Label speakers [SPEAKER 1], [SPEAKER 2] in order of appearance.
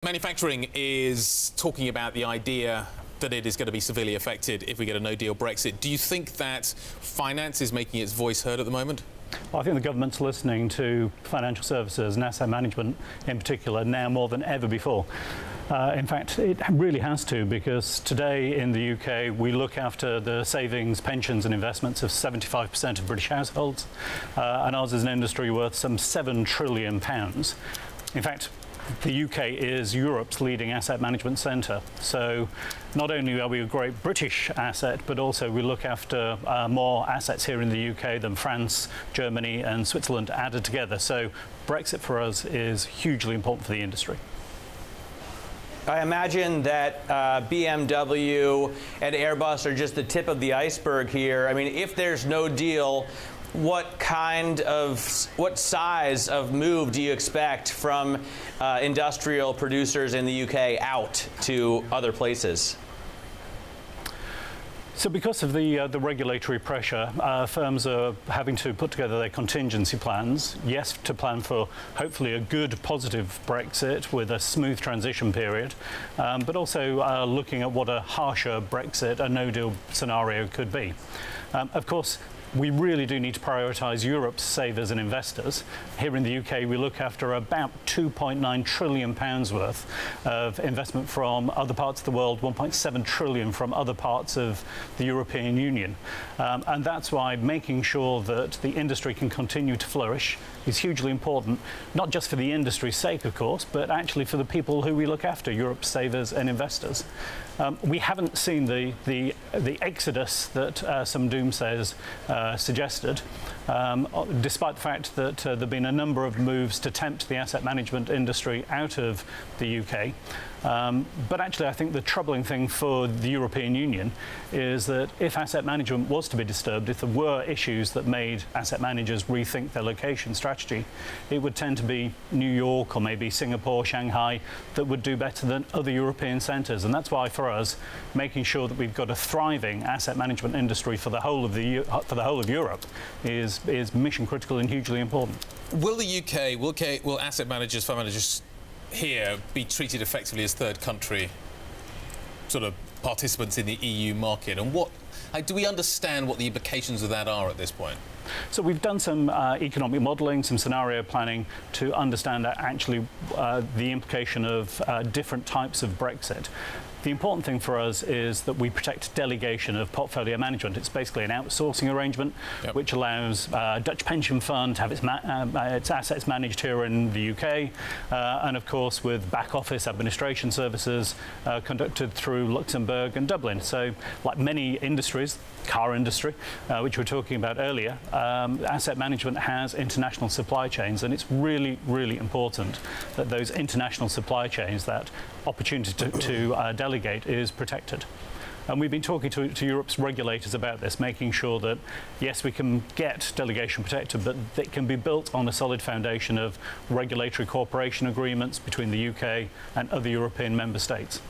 [SPEAKER 1] Manufacturing is talking about the idea that it is going to be severely affected if we get a no-deal Brexit. Do you think that finance is making its voice heard at the moment?
[SPEAKER 2] Well, I think the government's listening to financial services and asset management in particular now more than ever before. In fact, it really has to, because today in the UK we look after the savings, pensions and investments of 75% of British households, and ours is an industry worth some £7 trillion. In fact, the UK is Europe's leading asset management centre. So not only are we a great British asset, but also we look after more assets here in the UK than France, Germany and Switzerland added together. So Brexit for us is hugely important for the industry.
[SPEAKER 3] I imagine that BMW and Airbus are just the tip of the iceberg here. I mean, if there's no deal, what size of move do you expect from industrial producers in the UK out to other places?
[SPEAKER 2] So because of the regulatory pressure, firms are having to put together their contingency plans, yes, to plan for hopefully a good, positive Brexit with a smooth transition period, but also looking at what a harsher Brexit, a no-deal scenario could be. Of course, we really do need to prioritise Europe's savers and investors. Here in the UK, we look after about £2.9 trillion worth of investment from other parts of the world, £1.7 trillion from other parts of the European Union. And that's why making sure that the industry can continue to flourish is hugely important, not just for the industry's sake, of course, but actually for the people who we look after, Europe's savers and investors. We haven't seen the exodus that some doomsayers suggested, despite the fact that there have been a number of moves to tempt the asset management industry out of the UK. But actually, I think the troubling thing for the European Union is that if asset management was to be disturbed, if there were issues that made asset managers rethink their location strategy, it would tend to be New York or maybe Singapore, Shanghai that would do better than other European centres. And that's why, for us, making sure that we've got a thriving asset management industry for the whole of Europe is mission critical and hugely important.
[SPEAKER 1] Will the UK, will asset managers, fund managers here be treated effectively as third country sort of participants in the EU market? And do we understand what the implications of that are at this point?
[SPEAKER 2] So we've done some economic modelling, some scenario planning to understand actually the implication of different types of Brexit. The important thing for us is that we protect delegation of portfolio management. It's basically an outsourcing arrangement, yep, which allows a Dutch pension fund to have its assets managed here in the UK, and of course with back office administration services conducted through Luxembourg and Dublin. So like many industries, car industry, which we were talking about earlier, asset management has international supply chains, and it's really, really important that those international supply chains, that opportunity to delegate, is protected. And we've been talking to Europe's regulators about this, making sure that, yes, we can get delegation protected, but it can be built on a solid foundation of regulatory cooperation agreements between the UK and other European member states.